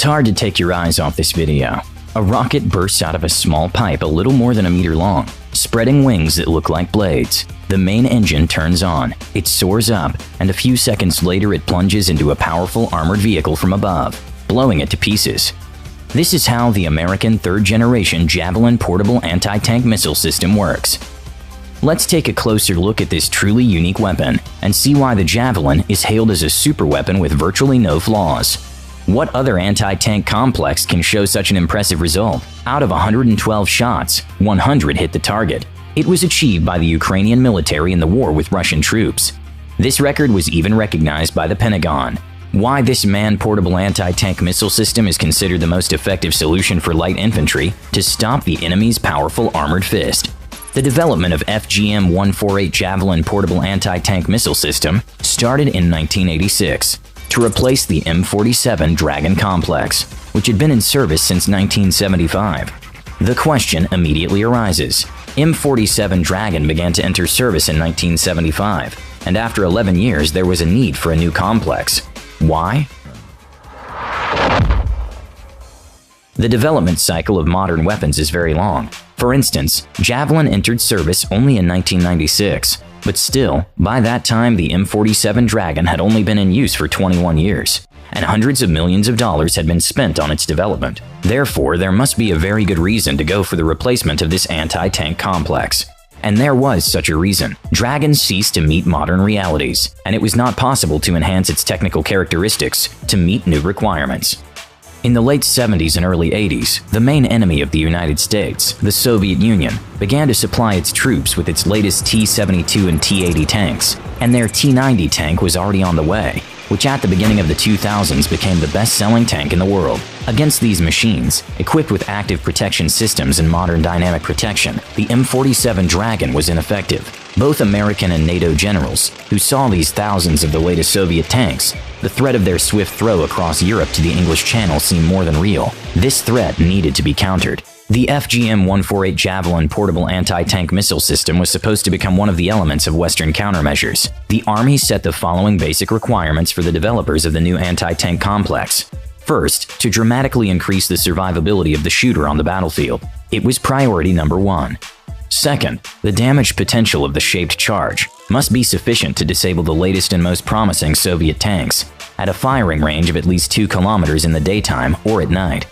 It's hard to take your eyes off this video. A rocket bursts out of a small pipe a little more than a meter long, spreading wings that look like blades. The main engine turns on, it soars up, and a few seconds later it plunges into a powerful armored vehicle from above, blowing it to pieces. This is how the American third-generation Javelin portable anti-tank missile system works. Let's take a closer look at this truly unique weapon and see why the Javelin is hailed as a super weapon with virtually no flaws. What other anti-tank complex can show such an impressive result? Out of 112 shots, 100 hit the target. It was achieved by the Ukrainian military in the war with Russian troops. This record was even recognized by the Pentagon. Why this man-portable anti-tank missile system is considered the most effective solution for light infantry to stop the enemy's powerful armored fist. The development of FGM-148 Javelin portable anti-tank missile system started in 1986 to replace the M47 Dragon complex, which had been in service since 1975. The question immediately arises. M47 Dragon began to enter service in 1975, and after 11 years there was a need for a new complex. Why? The development cycle of modern weapons is very long. For instance, Javelin entered service only in 1996, but still, by that time the M47 Dragon had only been in use for 21 years, and hundreds of millions of dollars had been spent on its development. Therefore, there must be a very good reason to go for the replacement of this anti-tank complex. And there was such a reason. Dragon ceased to meet modern realities, and it was not possible to enhance its technical characteristics to meet new requirements. In the late 70s and early 80s, the main enemy of the United States, the Soviet Union, began to supply its troops with its latest T-72 and T-80 tanks, and their T-90 tank was already on the way, which at the beginning of the 2000s became the best-selling tank in the world. Against these machines, equipped with active protection systems and modern dynamic protection, the M47 Dragon was ineffective. Both American and NATO generals, who saw these thousands of the latest Soviet tanks, the threat of their swift throw across Europe to the English Channel seemed more than real. This threat needed to be countered. The FGM-148 Javelin portable anti-tank missile system was supposed to become one of the elements of Western countermeasures. The Army set the following basic requirements for the developers of the new anti-tank complex. First, to dramatically increase the survivability of the shooter on the battlefield. It was priority number 1. Second, the damage potential of the shaped charge must be sufficient to disable the latest and most promising Soviet tanks at a firing range of at least 2 kilometers in the daytime or at night.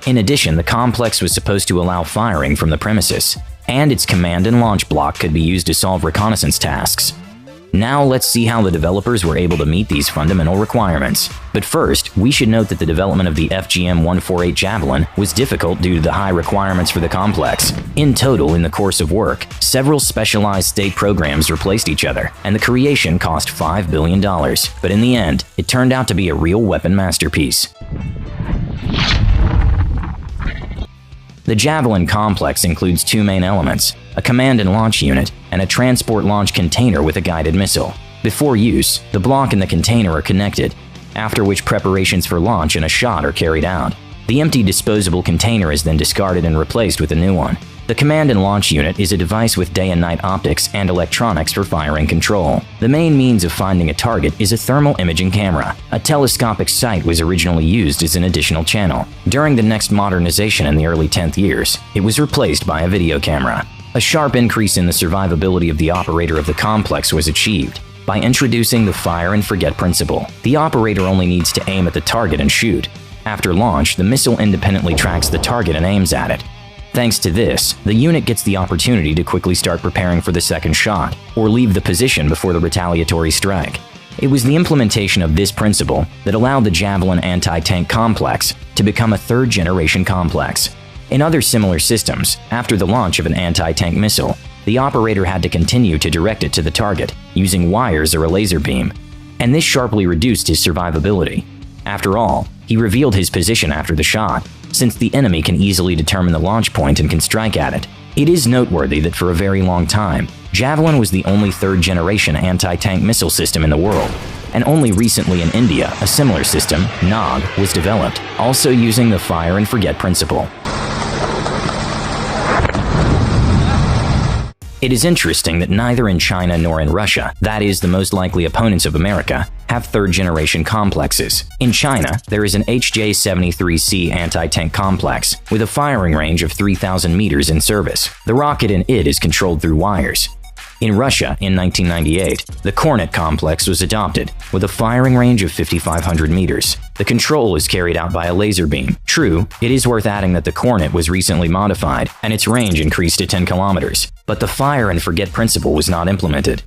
In addition, the complex was supposed to allow firing from the premises, and its command and launch block could be used to solve reconnaissance tasks. Now let's see how the developers were able to meet these fundamental requirements. But first, we should note that the development of the FGM-148 Javelin was difficult due to the high requirements for the complex. In total, in the course of work, several specialized state programs replaced each other, and the creation cost $5 billion. But in the end, it turned out to be a real weapon masterpiece. The Javelin complex includes 2 main elements, a command and launch unit, and a transport launch container with a guided missile. Before use, the block and the container are connected, after which preparations for launch and a shot are carried out. The empty disposable container is then discarded and replaced with a new one. The command and launch unit is a device with day and night optics and electronics for firing control. The main means of finding a target is a thermal imaging camera. A telescopic sight was originally used as an additional channel. During the next modernization in the early 10th years, it was replaced by a video camera. A sharp increase in the survivability of the operator of the complex was achieved by introducing the fire and forget principle. The operator only needs to aim at the target and shoot. After launch, the missile independently tracks the target and aims at it. Thanks to this, the unit gets the opportunity to quickly start preparing for the second shot, or leave the position before the retaliatory strike. It was the implementation of this principle that allowed the Javelin anti-tank complex to become a third-generation complex. In other similar systems, after the launch of an anti-tank missile, the operator had to continue to direct it to the target using wires or a laser beam, and this sharply reduced his survivability. After all, he revealed his position after the shot, since the enemy can easily determine the launch point and can strike at it. It is noteworthy that for a very long time, Javelin was the only third-generation anti-tank missile system in the world, and only recently in India, a similar system, NAG, was developed, also using the fire and forget principle. It is interesting that neither in China nor in Russia, that is, the most likely opponents of America, have third-generation complexes. In China, there is an HJ-73C anti-tank complex with a firing range of 3,000 meters in service. The rocket in it is controlled through wires. In Russia, in 1998, the Kornet complex was adopted, with a firing range of 5,500 meters. The control is carried out by a laser beam. True, it is worth adding that the Kornet was recently modified, and its range increased to 10 kilometers, but the fire-and-forget principle was not implemented.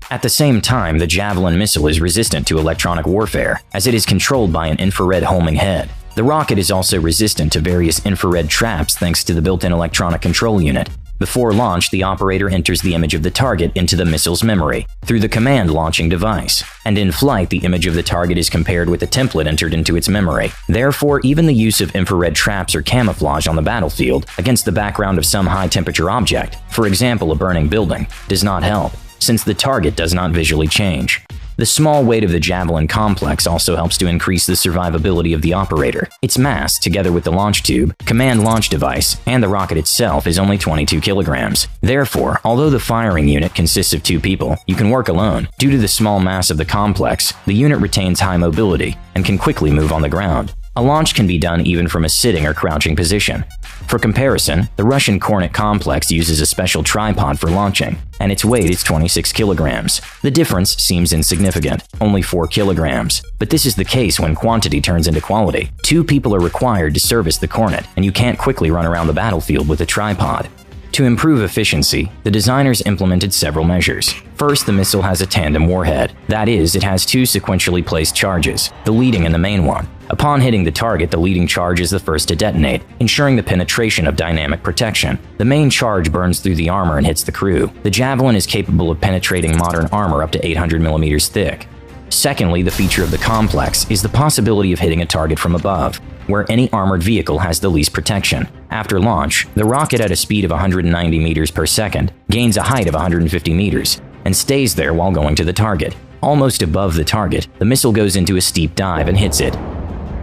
At the same time, the Javelin missile is resistant to electronic warfare, as it is controlled by an infrared homing head. The rocket is also resistant to various infrared traps thanks to the built-in electronic control unit. Before launch, the operator enters the image of the target into the missile's memory through the command launching device, and in flight, the image of the target is compared with the template entered into its memory. Therefore, even the use of infrared traps or camouflage on the battlefield against the background of some high-temperature object, for example a burning building, does not help, since the target does not visually change. The small weight of the Javelin complex also helps to increase the survivability of the operator. Its mass, together with the launch tube, command launch device, and the rocket itself, is only 22 kilograms. Therefore, although the firing unit consists of 2 people, you can work alone. Due to the small mass of the complex, the unit retains high mobility and can quickly move on the ground. A launch can be done even from a sitting or crouching position. For comparison, the Russian Kornet complex uses a special tripod for launching, and its weight is 26 kilograms. The difference seems insignificant, only 4 kilograms. But this is the case when quantity turns into quality. 2 people are required to service the Kornet, and you can't quickly run around the battlefield with a tripod. To improve efficiency, the designers implemented several measures. First, the missile has a tandem warhead. That is, it has 2 sequentially placed charges, the leading and the main one. Upon hitting the target, the leading charge is the first to detonate, ensuring the penetration of dynamic protection. The main charge burns through the armor and hits the crew. The Javelin is capable of penetrating modern armor up to 800 millimeters thick. Secondly, the feature of the complex is the possibility of hitting a target from above, where any armored vehicle has the least protection. After launch, the rocket at a speed of 190 meters per second gains a height of 150 meters and stays there while going to the target. Almost above the target, the missile goes into a steep dive and hits it.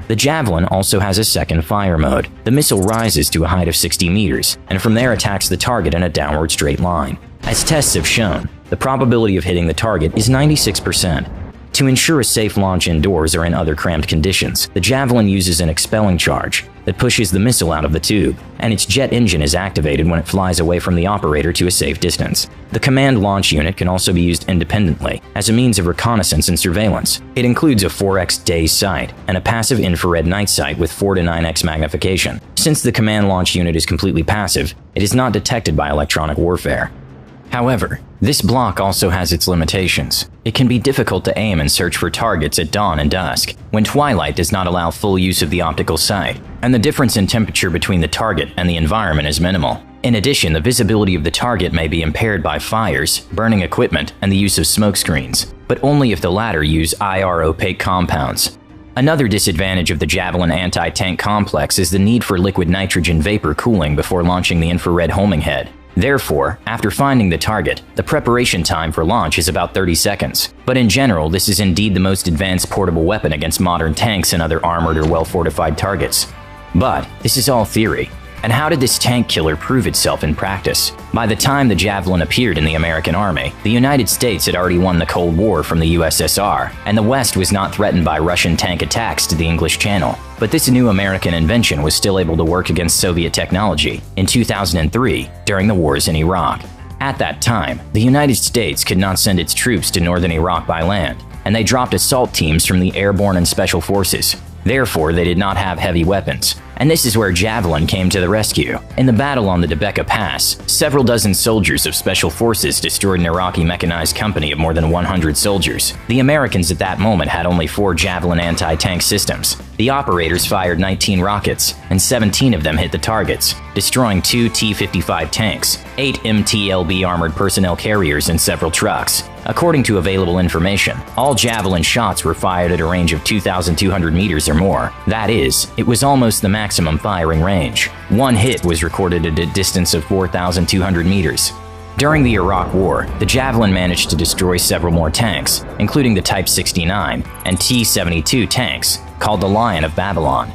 The Javelin also has a second fire mode. The missile rises to a height of 60 meters, and from there attacks the target in a downward straight line. As tests have shown, the probability of hitting the target is 96%. To ensure a safe launch indoors or in other cramped conditions, the Javelin uses an expelling charge that pushes the missile out of the tube, and its jet engine is activated when it flies away from the operator to a safe distance. The command launch unit can also be used independently as a means of reconnaissance and surveillance. It includes a 4x day sight and a passive infrared night sight with 4 to 9x magnification. Since the command launch unit is completely passive, it is not detected by electronic warfare. However, this block also has its limitations. It can be difficult to aim and search for targets at dawn and dusk, when twilight does not allow full use of the optical sight, and the difference in temperature between the target and the environment is minimal. In addition, the visibility of the target may be impaired by fires, burning equipment, and the use of smoke screens, but only if the latter use IR opaque compounds. Another disadvantage of the Javelin anti-tank complex is the need for liquid nitrogen vapor cooling before launching the infrared homing head. Therefore, after finding the target, the preparation time for launch is about 30 seconds. But in general, this is indeed the most advanced portable weapon against modern tanks and other armored or well-fortified targets. But this is all theory. And how did this tank killer prove itself in practice? By the time the Javelin appeared in the American Army, the United States had already won the Cold War from the USSR, and the West was not threatened by Russian tank attacks to the English Channel. But this new American invention was still able to work against Soviet technology in 2003 during the wars in Iraq. At that time, the United States could not send its troops to northern Iraq by land, and they dropped assault teams from the airborne and special forces. Therefore, they did not have heavy weapons, and this is where Javelin came to the rescue. In the battle on the Debeka Pass, several dozen soldiers of special forces destroyed an Iraqi mechanized company of more than 100 soldiers. The Americans at that moment had only 4 Javelin anti-tank systems. The operators fired 19 rockets, and 17 of them hit the targets, destroying 2 T-55 tanks, 8 MTLB armored personnel carriers, and several trucks. According to available information, all Javelin shots were fired at a range of 2,200 meters or more. That is, it was almost the maximum firing range. One hit was recorded at a distance of 4,200 meters. During the Iraq War, the Javelin managed to destroy several more tanks, including the Type 69 and T-72 tanks, called the Lion of Babylon.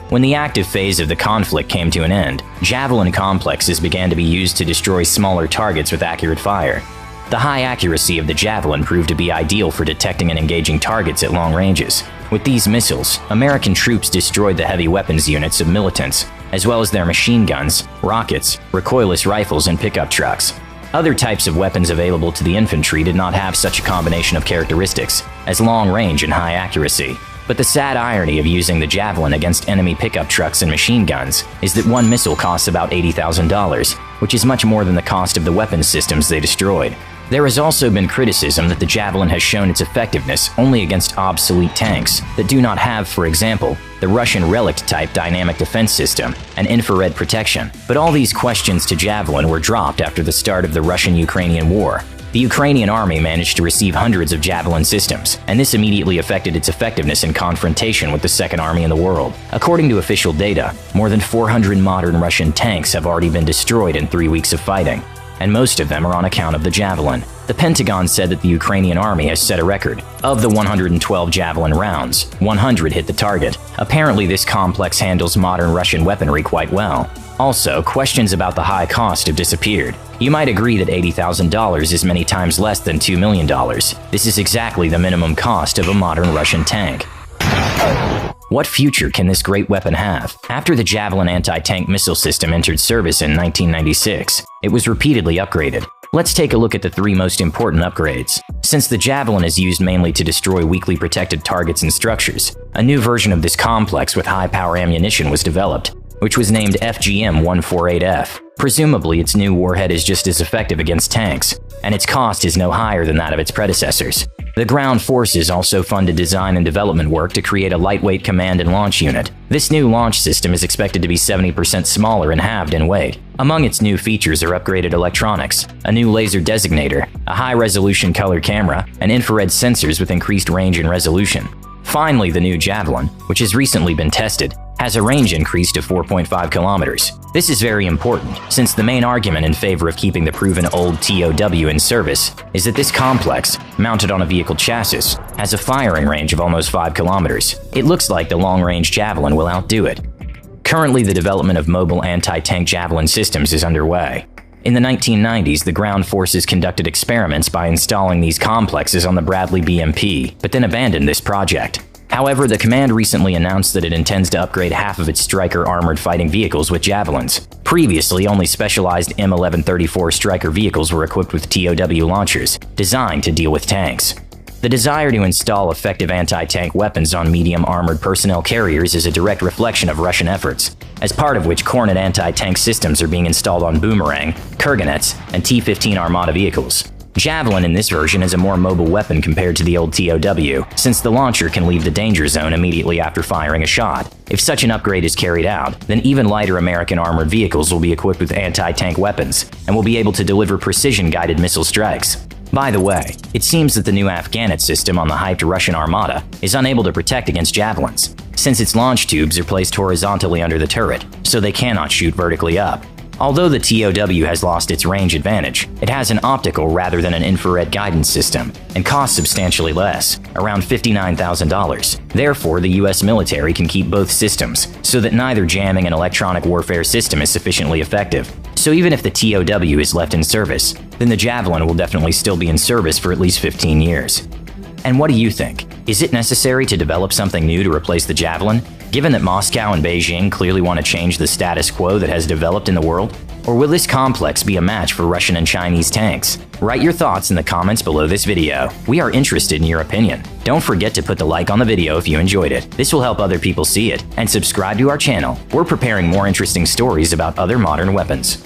When the active phase of the conflict came to an end, Javelin complexes began to be used to destroy smaller targets with accurate fire. The high accuracy of the Javelin proved to be ideal for detecting and engaging targets at long ranges. With these missiles, American troops destroyed the heavy weapons units of militants, as well as their machine guns, rockets, recoilless rifles, and pickup trucks. Other types of weapons available to the infantry did not have such a combination of characteristics, as long range and high accuracy. But the sad irony of using the Javelin against enemy pickup trucks and machine guns is that one missile costs about $80,000, which is much more than the cost of the weapons systems they destroyed. There has also been criticism that the Javelin has shown its effectiveness only against obsolete tanks that do not have, for example, the Russian Relict-type dynamic defense system and infrared protection. But all these questions to Javelin were dropped after the start of the Russian-Ukrainian War. The Ukrainian army managed to receive hundreds of Javelin systems, and this immediately affected its effectiveness in confrontation with the second army in the world. According to official data, more than 400 modern Russian tanks have already been destroyed in 3 weeks of fighting, and most of them are on account of the Javelin. The Pentagon said that the Ukrainian army has set a record. Of the 112 Javelin rounds, 100 hit the target. Apparently, this complex handles modern Russian weaponry quite well. Also, questions about the high cost have disappeared. You might agree that $80,000 is many times less than $2 million. This is exactly the minimum cost of a modern Russian tank. What future can this great weapon have? After the Javelin anti-tank missile system entered service in 1996, it was repeatedly upgraded. Let's take a look at the 3 most important upgrades. Since the Javelin is used mainly to destroy weakly protected targets and structures, a new version of this complex with high-power ammunition was developed, which was named FGM-148F. Presumably, its new warhead is just as effective against tanks, and its cost is no higher than that of its predecessors. The ground forces also funded design and development work to create a lightweight command and launch unit. This new launch system is expected to be 70% smaller and halved in weight. Among its new features are upgraded electronics, a new laser designator, a high-resolution color camera, and infrared sensors with increased range and resolution. Finally, the new Javelin, which has recently been tested, has a range increase to 4.5 kilometers. This is very important, since the main argument in favor of keeping the proven old TOW in service is that this complex, mounted on a vehicle chassis, has a firing range of almost 5 kilometers. It looks like the long-range Javelin will outdo it. Currently, the development of mobile anti-tank Javelin systems is underway. In the 1990s, the ground forces conducted experiments by installing these complexes on the Bradley BMP, but then abandoned this project. However, the command recently announced that it intends to upgrade half of its Stryker armored fighting vehicles with Javelins. Previously, only specialized M1134 Stryker vehicles were equipped with TOW launchers, designed to deal with tanks. The desire to install effective anti-tank weapons on medium armored personnel carriers is a direct reflection of Russian efforts, as part of which Kornet anti-tank systems are being installed on Boomerang, Kurganets, and T-15 Armata vehicles. Javelin in this version is a more mobile weapon compared to the old TOW, since the launcher can leave the danger zone immediately after firing a shot. If such an upgrade is carried out, then even lighter American armored vehicles will be equipped with anti-tank weapons and will be able to deliver precision-guided missile strikes. By the way, it seems that the new Afghanet system on the hyped Russian Armata is unable to protect against Javelins, since its launch tubes are placed horizontally under the turret, so they cannot shoot vertically up. Although the TOW has lost its range advantage, it has an optical rather than an infrared guidance system, and costs substantially less, around $59,000. Therefore, the US military can keep both systems, so that neither jamming and electronic warfare system is sufficiently effective. So even if the TOW is left in service, then the Javelin will definitely still be in service for at least 15 years. And what do you think? Is it necessary to develop something new to replace the Javelin, given that Moscow and Beijing clearly want to change the status quo that has developed in the world? Or will this complex be a match for Russian and Chinese tanks? Write your thoughts in the comments below this video. We are interested in your opinion. Don't forget to put the like on the video if you enjoyed it. This will help other people see it. And subscribe to our channel. We're preparing more interesting stories about other modern weapons.